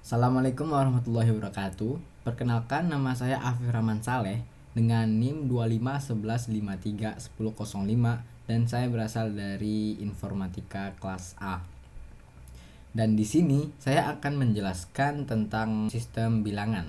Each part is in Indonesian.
Assalamualaikum warahmatullahi wabarakatuh. Perkenalkan, nama saya Afif Rahman Saleh dengan NIM 2511531005 dan saya berasal dari Informatika kelas A. Dan di sini saya akan menjelaskan tentang sistem bilangan.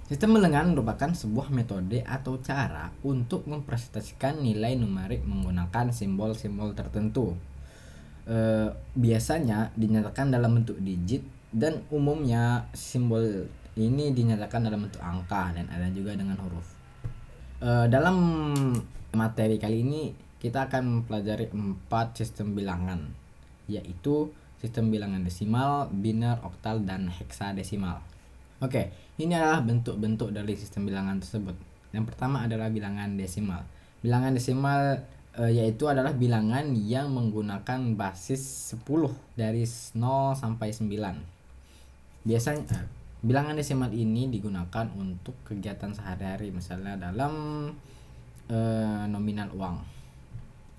Sistem bilangan merupakan sebuah metode atau cara untuk mempresentasikan nilai numerik menggunakan simbol-simbol tertentu. Biasanya dinyatakan dalam bentuk digit dan umumnya simbol ini dinyatakan dalam bentuk angka dan ada juga dengan huruf. Dalam materi kali ini kita akan mempelajari 4 sistem bilangan, yaitu sistem bilangan desimal, biner, oktal, dan heksadesimal. Oke, ini adalah bentuk-bentuk dari sistem bilangan tersebut. Yang pertama adalah bilangan desimal. Bilangan desimal yaitu adalah bilangan yang menggunakan basis 10 dari 0 sampai 9. Biasanya bilangan desimal ini digunakan untuk kegiatan sehari-hari, misalnya dalam nominal uang.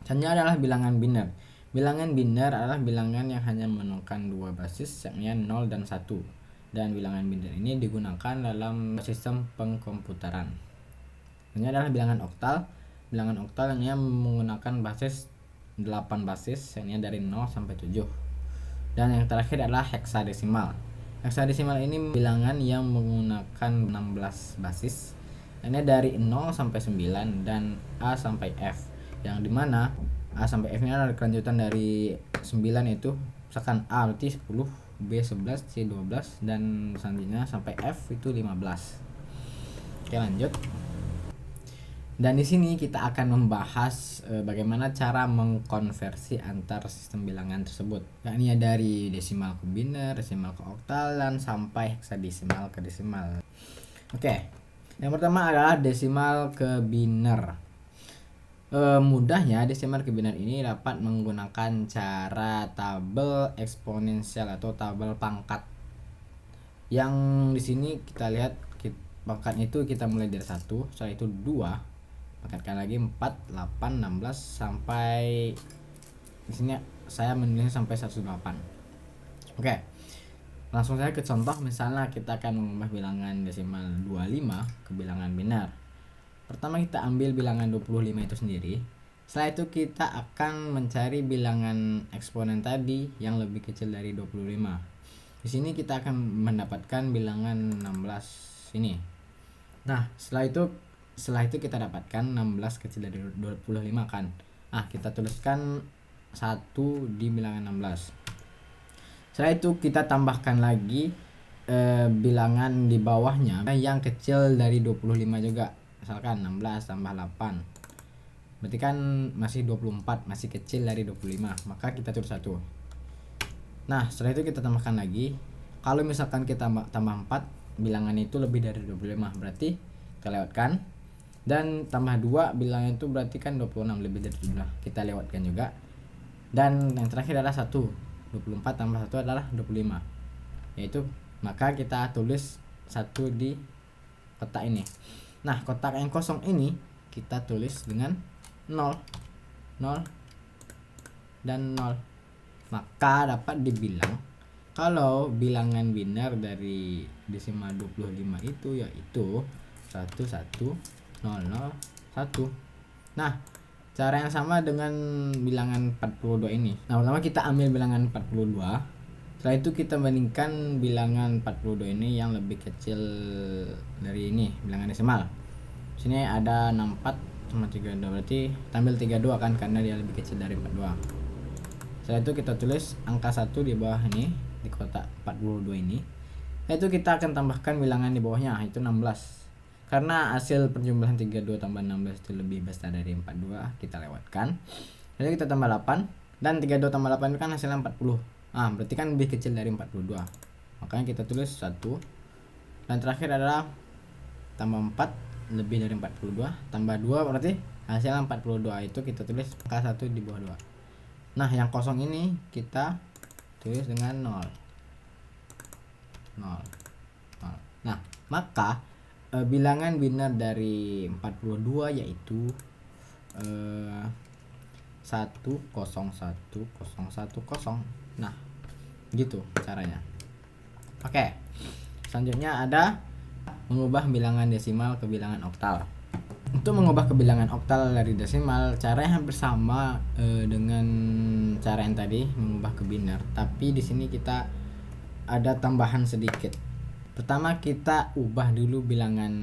Selanjutnya adalah bilangan biner. Bilangan biner adalah bilangan yang hanya menemukan 2 basis, yakni 0 dan 1. Dan bilangan biner ini digunakan dalam sistem pengkomputeran. Ini adalah bilangan oktal. Bilangan oktal yang menggunakan basis 8 basis, yakni dari 0 sampai 7. Dan yang terakhir adalah heksadesimal. Heksadesimal ini bilangan yang menggunakan 16 basis, yakni dari 0 sampai 9 dan A sampai F. Yang dimana A sampai F ini adalah kelanjutan dari 9 itu, misalkan A berarti 10, B 11, C 12 dan selanjutnya sampai F itu 15. Oke, lanjut. Dan di sini kita akan membahas bagaimana cara mengkonversi antar sistem bilangan tersebut, yakni dari desimal ke biner, desimal ke oktal, dan sampai heksadesimal ke desimal. Oke, yang pertama adalah desimal ke biner. Mudahnya desimal ke biner ini dapat menggunakan cara tabel eksponensial atau tabel pangkat. Yang di sini kita lihat pangkat itu kita mulai dari 1, setelah itu 2, pangkatkan lagi 4, 8, 16 sampai di sini saya menulisnya sampai 108. Oke. Langsung saja ke contoh, misalnya kita akan mengubah bilangan desimal 25 ke bilangan biner. Pertama kita ambil bilangan 25 itu sendiri. Setelah itu kita akan mencari bilangan eksponen tadi yang lebih kecil dari 25. Di sini kita akan mendapatkan bilangan 16 ini. Nah, setelah itu kita dapatkan 16 kecil dari 25 kan. Kita tuliskan 1 di bilangan 16. Setelah itu kita tambahkan lagi bilangan di bawahnya yang kecil dari 25 juga. Misalkan 16 tambah 8. Berarti kan masih 24, masih kecil dari 25. Maka kita tulis 1. Nah, setelah itu kita tambahkan lagi. Kalau misalkan kita tambah 4, bilangan itu lebih dari 25, berarti kita lewatkan. Dan tambah 2, bilangan itu berarti kan 26, lebih dari 17, kita lewatkan juga. Dan yang terakhir adalah 1. 24 tambah 1 adalah 25, yaitu maka kita tulis 1 di kotak ini. Nah, kotak yang kosong ini kita tulis dengan 0, 0, dan 0. Maka dapat dibilang kalau bilangan biner dari desimal 25 itu yaitu 1100, 1. Nah, cara yang sama dengan bilangan 42 ini. Nah, pertama kita ambil bilangan 42. Setelah itu kita bandingkan bilangan 42 ini yang lebih kecil dari ini, bilangan desimal. Sini ada 64 sama 32, berarti tampil 32 kan karena dia lebih kecil dari 42. Setelah itu kita tulis angka 1 di bawah ini di kotak 42 ini. Setelah itu kita akan tambahkan bilangan di bawahnya, itu 16. Karena hasil perjumlahan 32 tambah 16 itu lebih besar dari 42, kita lewatkan. Lalu kita tambah 8, dan 32 tambah 8 itu kan hasilnya 40. Berarti kan lebih kecil dari 42. Makanya kita tulis 1. Dan terakhir adalah tambah 4, lebih dari 42, tambah 2 berarti hasilnya 42. Itu kita tulis angka 1 di bawah 2. Nah, yang kosong ini kita tulis dengan 0. Nah, maka bilangan biner dari 42 yaitu 101010. Nah, gitu caranya. Oke, selanjutnya ada mengubah bilangan desimal ke bilangan oktal. Untuk mengubah ke bilangan oktal dari desimal, caranya hampir sama dengan cara yang tadi mengubah ke biner, tapi di sini kita ada tambahan sedikit. Pertama kita ubah dulu bilangan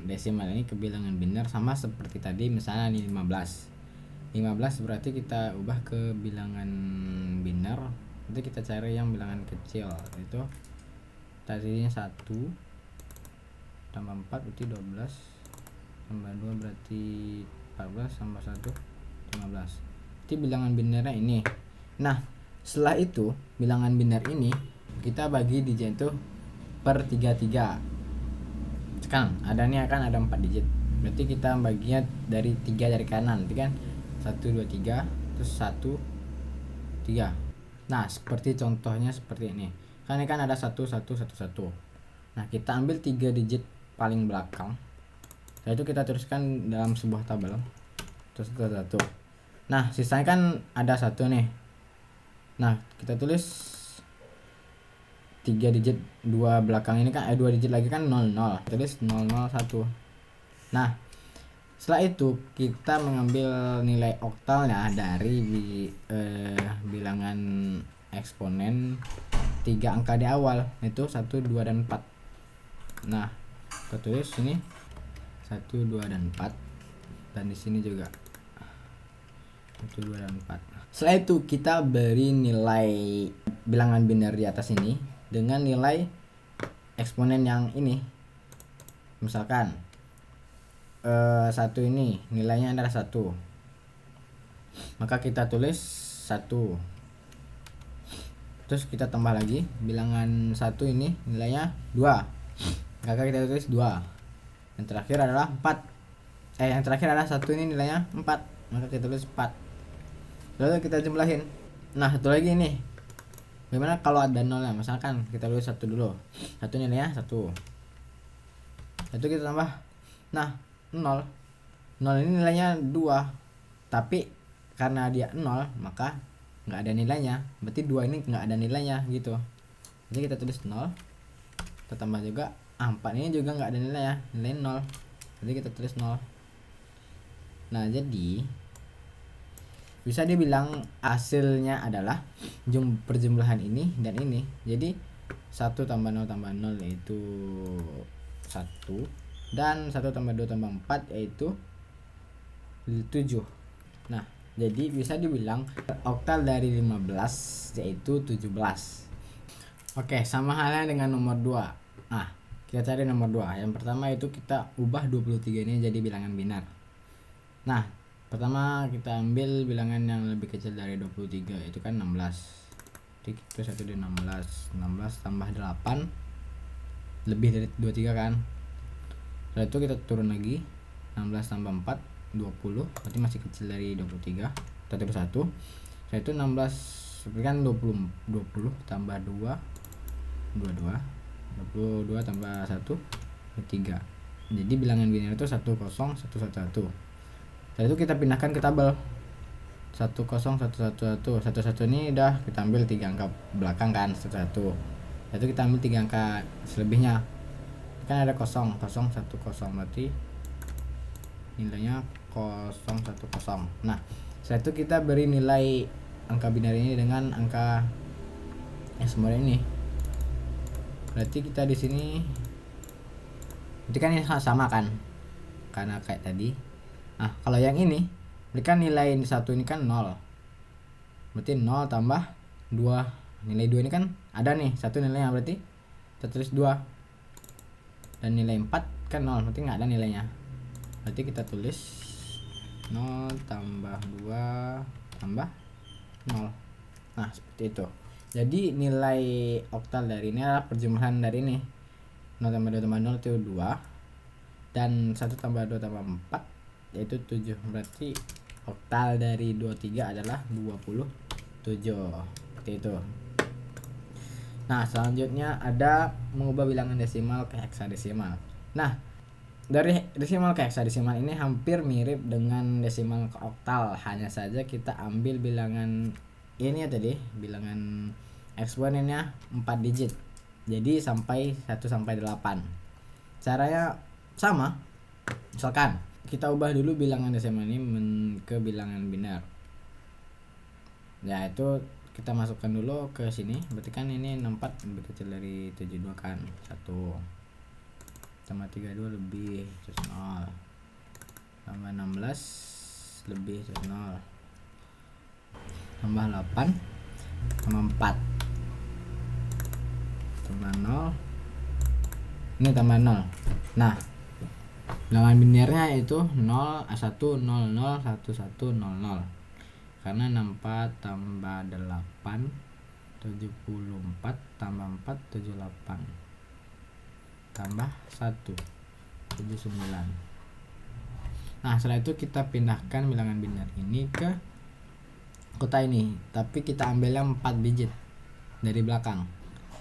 desimal ini ke bilangan biner sama seperti tadi, misalnya ini 15 berarti kita ubah ke bilangan biner. Nanti kita cari yang bilangan kecil, itu tadinya 1 tambah 4 berarti 12 tambah 2 berarti 14 tambah 1 15. Itu bilangan binernya ini. Nah, setelah itu bilangan biner ini kita bagi digit itu per 33. Sekarang ada nih akan ada 4 digit. Berarti kita baginya dari 3 dari kanan, itu kan 1 2 3 terus 1 3. Nah, seperti contohnya seperti ini. Kan ini kan ada 1 1 1 1. Nah, kita ambil 3 digit paling belakang. Setelah itu kita tuliskan dalam sebuah tabel. Terus 1. Nah, sisanya kan ada 1 nih. Nah, kita tulis 3 digit 2 belakang ini kan 2 digit lagi kan 00. Tulis 001. Nah, setelah itu kita mengambil nilai oktalnya dari bilangan eksponen 3 angka di awal, itu 1 2 dan 4. Nah, kita tulis sini 1 2 dan 4, dan di sini juga 1 2 dan 4. Setelah itu kita beri nilai bilangan biner di atas ini dengan nilai eksponen yang ini. Misalkan 1 ini nilainya adalah 1, maka kita tulis 1. Terus kita tambah lagi bilangan 1 ini nilainya 2, maka kita tulis 2. Yang terakhir adalah 4. Yang terakhir adalah 1 ini nilainya 4, maka kita tulis 4. Lalu kita jumlahin. Nah, satu lagi nih. Bagaimana kalau ada 0 ya? Misalkan kita tulis 1 dulu. 1 nilainya 1. Itu kita tambah. Nah, 0 ini nilainya 2. Tapi karena dia 0, maka nggak ada nilainya. Berarti 2 ini nggak ada nilainya gitu. Jadi kita tulis 0. Kita tambah juga 4 ini juga nggak ada nilainya, nilai 0. Jadi kita tulis 0. Nah, jadi bisa dibilang hasilnya adalah perjumlahan ini dan ini. Jadi 1 tambah 0 tambah 0 yaitu 1, dan 1 tambah 2 tambah 4 yaitu 7. Nah, jadi bisa dibilang oktal dari 15 yaitu 17. Oke, sama halnya dengan nomor 2. Nah, kita cari nomor 2. Yang pertama itu kita ubah 23 ini jadi bilangan biner. Nah, pertama kita ambil bilangan yang lebih kecil dari 23, itu kan 16. Jadi itu 1 dari 16. 16 tambah 8 lebih dari 23 kan. Setelah itu kita turun lagi, 16 tambah 4 20, berarti masih kecil dari 23. Kita tulis 1. Setelah itu 16 kan 20 tambah 2 22 tambah 1 3. Jadi bilangan biner itu 10 111. Setelah itu kita pindahkan ke tabel 10111. 11 ini udah kita ambil 3 angka belakang kan 11. Setelah itu kita ambil 3 angka selebihnya. Kan ada 0 0 1 0, berarti nilainya 010. Nah, setelah itu kita beri nilai angka biner ini dengan angka yang semua ini. Berarti kita di sini berarti kan sama kan, karena kayak tadi. Nah, kalau yang ini berikan nilai 1 ini kan 0, berarti 0 tambah 2. Nilai 2 ini kan ada nih 1 nilainya, berarti kita tulis 2. Dan nilai 4 kan 0, berarti nggak ada nilainya, berarti kita tulis 0 tambah 2 tambah 0. Nah, seperti itu. Jadi nilai oktal dari ini adalah perjumlahan dari ini. 0 tambah 2 tambah 0 itu 2, dan 1 tambah 2 tambah 4 yaitu 7. Berarti oktal dari 23 adalah 27. Seperti itu. Nah, selanjutnya ada mengubah bilangan desimal ke heksadesimal. Nah, dari desimal ke heksadesimal ini hampir mirip dengan desimal ke oktal, hanya saja kita ambil bilangan ini ya tadi, bilangan eksponennya 4 digit. Jadi sampai 1 sampai 8. Caranya sama. Misalkan kita ubah dulu bilangan desimal ini ke bilangan biner. Ya itu kita masukkan dulu ke sini. Berarti kan ini 64 lebih kecil dari 72 kan. 1 tambah 32 lebih terus 0. Tambah 16 lebih terus 0. Tambah 8 tambah 4 tambah 0. Ini tambah 0. Nah, bilangan binernya itu 0 1 0 0 1 1 0 0. Karena 64 tambah 8 74 tambah 4 78 tambah 1 79. Nah, setelah itu kita pindahkan bilangan biner ini ke kota ini, tapi kita ambil yang 4 digit dari belakang.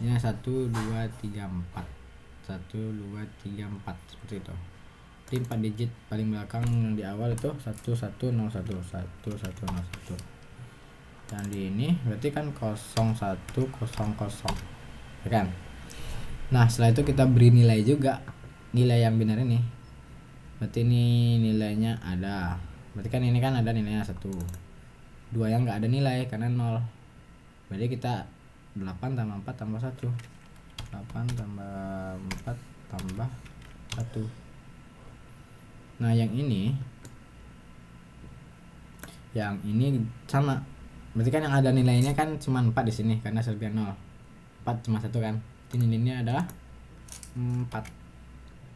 Ini 1 2 3 4 1 2 3 4 seperti itu. Jadi 4 digit paling belakang yang di awal itu 1101 1101. Dan di ini berarti kan 0100, ya kan? Nah, setelah itu kita beri nilai juga, nilai yang benar ini. Berarti ini nilainya ada. Berarti kan ini kan ada nilainya 1. 2 yang enggak ada nilai karena 0. Berarti kita 8 tambah 4 tambah 1. 8 tambah 4 tambah 1. Nah, yang ini sama. Berarti kan yang ada nilainya kan cuma 4 di sini karena selebihnya 0. 4 cuma 1 kan. Jadi nilainya adalah 4.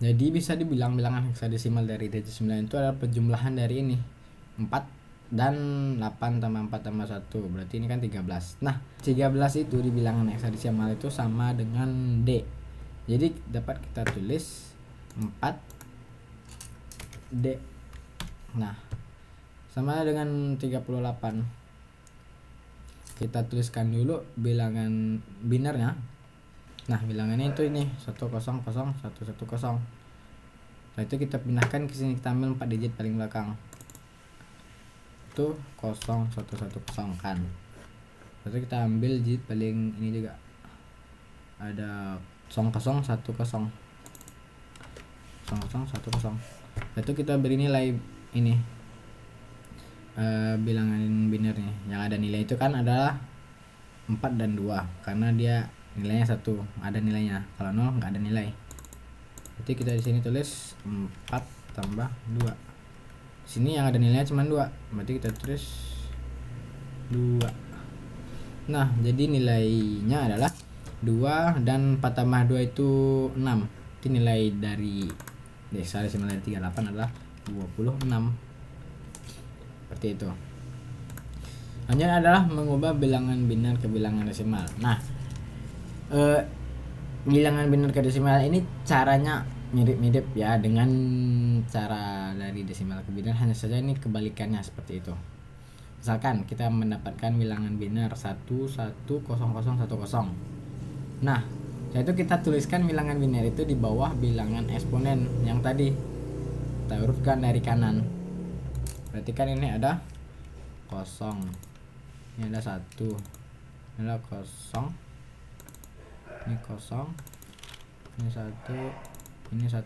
Jadi bisa dibilang bilangan heksadesimal dari digit 9 itu adalah penjumlahan dari ini 4 dan 8 tambah 4 tambah 1. Berarti ini kan 13. Nah, 13 itu di bilangan heksadesimal itu sama dengan D. Jadi dapat kita tulis 4 D. Nah, sama dengan 38. Kita tuliskan dulu bilangan binernya. Nah, bilangannya itu ini 100 110. Nah, itu kita pindahkan ke sini, kita ambil 4 digit paling belakang. Itu 0110 kan. Berarti kita ambil digit paling ini juga. Ada 0010. 0010. Itu kita beri nilai ini bilangan binernya. Yang ada nilai itu kan adalah 4 dan 2 karena dia nilainya 1, ada nilainya. Kalau 0 enggak ada nilai. Berarti kita di sini tulis 4 tambah 2. Sini yang ada nilainya cuma 2. Berarti kita tulis 2. Nah, jadi nilainya adalah 2 dan 4 tambah 2 itu 6. Jadi nilai dari heksadesimal dari 38 adalah 26. Seperti itu. Selanjutnya adalah mengubah bilangan biner ke bilangan desimal. Nah, bilangan biner ke desimal ini caranya mirip-mirip ya dengan cara dari desimal ke biner, hanya saja ini kebalikannya seperti itu. Misalkan kita mendapatkan bilangan biner 110010. Nah, setelah itu kita tuliskan bilangan biner itu di bawah bilangan eksponen yang tadi. Kita urutkan dari kanan. Berarti kan ini ada 0, ini ada 1, ini ada 0, ini 0, ini 1, ini 1.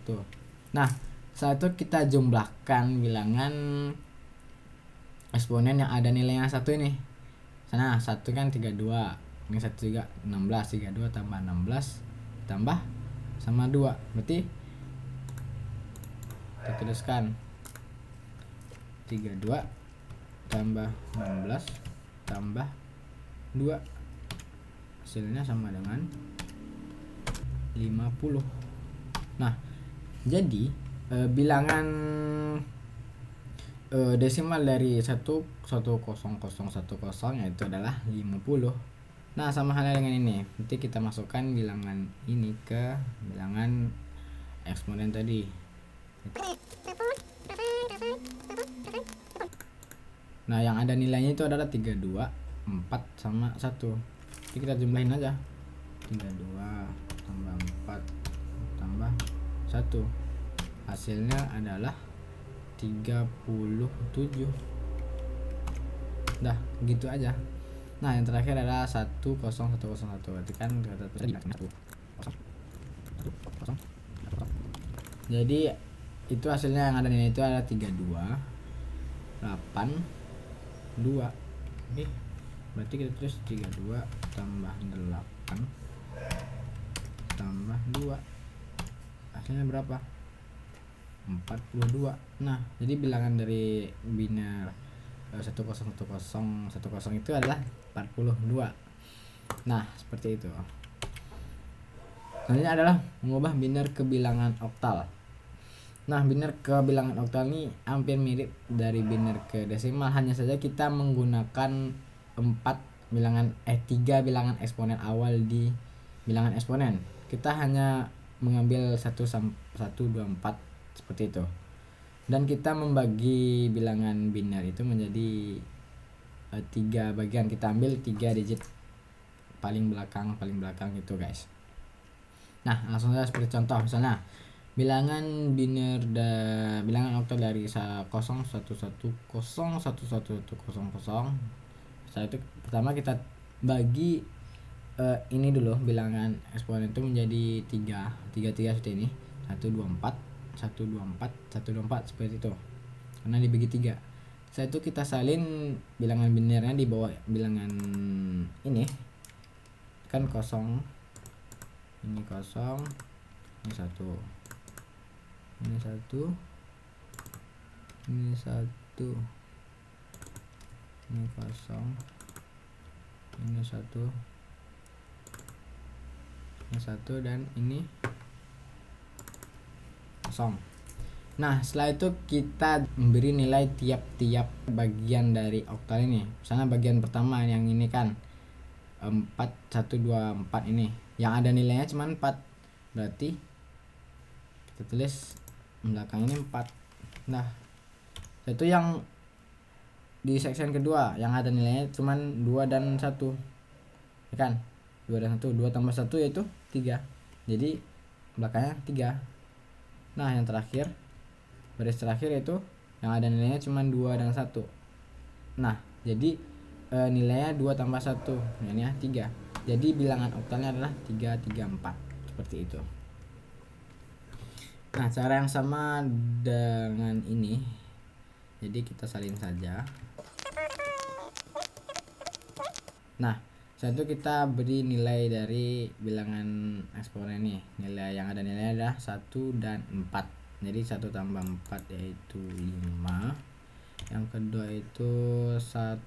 Nah, saat itu kita jumlahkan bilangan eksponen yang ada nilainya 1 ini. Sana 1 kan 32, ini 1 juga 16, 32 tambah 16 tambah sama 2. Berarti kita tuliskan 32 tambah 16 tambah 2, hasilnya sama dengan 50. Nah, jadi bilangan desimal dari 1001010 yaitu adalah 50. Nah, sama halnya dengan ini. Nanti kita masukkan bilangan ini ke bilangan eksponen tadi. Nah, yang ada nilainya itu adalah 32, 4 sama 1. Jadi kita jumlahin aja. 32 tambah 4 tambah 1. Hasilnya adalah 37. Dah, gitu aja. Nah, yang terakhir adalah 10101. Berarti kan kata tadi 1 Jadi itu hasilnya yang ada nilai itu ada 32 8 2. Oke, berarti kita tulis 32 tambah 8 tambah 2, hasilnya berapa? 42. Nah, jadi bilangan dari biner 101010 itu adalah 42. Nah, seperti itu. Selanjutnya adalah mengubah biner ke bilangan oktal. Nah, biner ke bilangan oktal ini hampir mirip dari biner ke desimal, hanya saja kita menggunakan 3 bilangan eksponen awal di bilangan eksponen. Kita hanya mengambil 1 2 4 seperti itu. Dan kita membagi bilangan biner itu menjadi 3 bagian. Kita ambil 3 digit paling belakang gitu, guys. Nah, langsung saja seperti contoh, misalnya bilangan biner bilangan oktal dari 0 1 1 0 1 1 1 0 0. Setelah itu pertama kita bagi ini dulu, bilangan eksponen itu menjadi 3 seperti ini. 1 2 4 1 2 4 1 2 4 seperti itu. Karena dibagi 3. Setelah itu kita salin bilangan binernya di bawah bilangan ini. Kan kosong. Ini kosong. Ini 1. Ini 1. Ini 1. Ini kosong. Ini 1. Ini 1 dan ini kosong. Nah, setelah itu kita memberi nilai tiap-tiap bagian dari oktal ini. Misalnya bagian pertama yang ini kan 4 1 2 4 ini. Yang ada nilainya cuma 4. Berarti kita tulis belakang ini 4. Nah, itu yang di section kedua yang ada nilainya cuma 2 dan 1. Ya kan? 2 dan 1, 2 tambah 1 yaitu 3. Jadi belakangnya 3. Nah, yang terakhir, baris terakhir itu yang ada nilainya cuma 2 dan 1. Nah, jadi nilainya 2 tambah 1, ini 3. Jadi bilangan oktalnya adalah 3 3 4. Seperti itu. Nah, cara yang sama dengan ini. Jadi kita salin saja. Nah, setelah itu kita beri nilai dari bilangan eksponen ini. Nilai yang ada nilainya adalah 1 dan 4. Jadi 1 tambah 4 yaitu 5. Yang kedua itu 1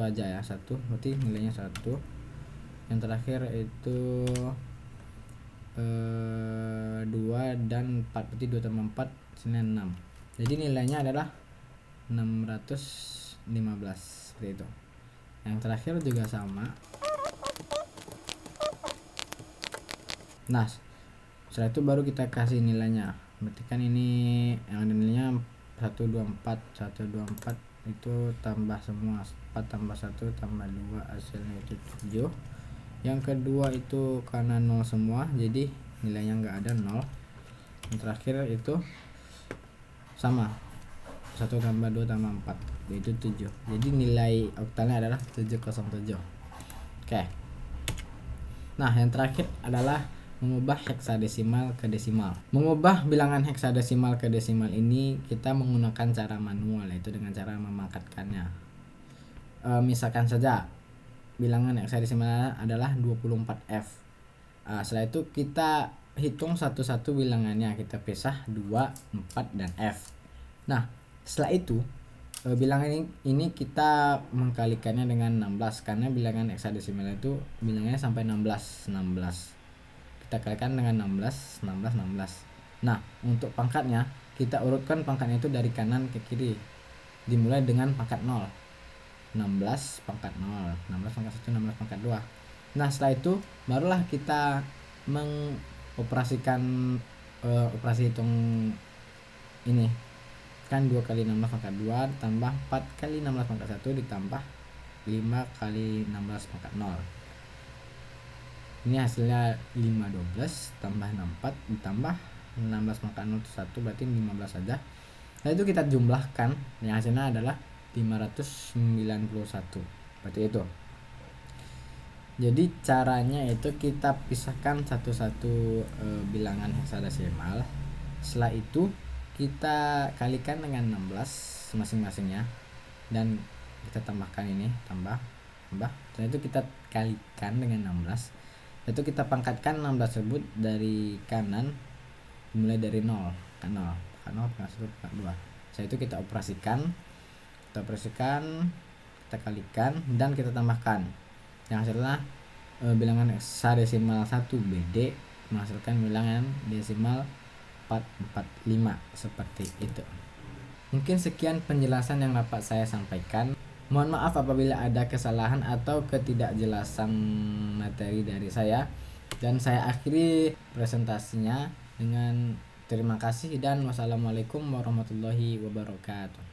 aja ya, 1 berarti nilainya 1. Yang terakhir itu 2 dan 4, berarti 2 tambah 4 hasilnya 6. Jadi nilainya adalah 615 seperti itu. Yang terakhir juga sama. Nah, setelah itu baru kita kasih nilainya. Berarti kan ini yang ada nilainya 124 124 itu tambah semua, 4 tambah 1 tambah 2 hasilnya itu 7. Yang kedua itu karena 0 semua, jadi nilainya enggak ada, 0. Yang terakhir itu sama, 1 tambah 2 tambah 4 yaitu 7. Jadi nilai oktalnya adalah 707. Oke. Nah, yang terakhir adalah mengubah heksadesimal ke desimal. Mengubah bilangan heksadesimal ke desimal ini kita menggunakan cara manual, yaitu dengan cara memangkatkannya. Misalkan saja bilangan heksadesimal adalah 24F. Setelah itu kita hitung satu-satu bilangannya, kita pisah 2, 4 dan F. Nah, setelah itu bilangan ini kita mengkalikannya dengan 16 karena bilangan heksadesimal itu bilangannya sampai 16. Kita kalikan dengan 16. Nah, untuk pangkatnya kita urutkan pangkatnya itu dari kanan ke kiri. Dimulai dengan pangkat 0. 16 pangkat 0, 16 pangkat 1, 16 pangkat 2. Nah, setelah itu barulah kita mengoperasikan operasi hitung ini. Kan 2 kali 16 pangkat 2 tambah 4 kali 16 pangkat 1 ditambah 5 kali 16 pangkat 0. Ini hasilnya 512 tambah 64 ditambah 16 pangkat 0 itu 1, berarti 15 saja. Nah, itu kita jumlahkan, yang hasilnya adalah 591. Berarti itu. Jadi caranya itu kita pisahkan satu-satu bilangan heksadesimal. Setelah itu kita kalikan dengan 16 masing-masingnya dan kita tambahkan ini, tambah. Setelah itu kita kalikan dengan 16. Itu kita pangkatkan 16 tersebut dari kanan mulai dari 0 kan 0 pangkat 1 pangkat 2. Setelah itu kita operasikan, kita kalikan dan kita tambahkan. Yang hasilnya bilangan heksadesimal 1 BD menghasilkan bilangan desimal 445 seperti itu. Mungkin sekian penjelasan yang dapat saya sampaikan. Mohon maaf apabila ada kesalahan atau ketidakjelasan materi dari saya, dan saya akhiri presentasinya dengan terima kasih dan wassalamualaikum warahmatullahi wabarakatuh.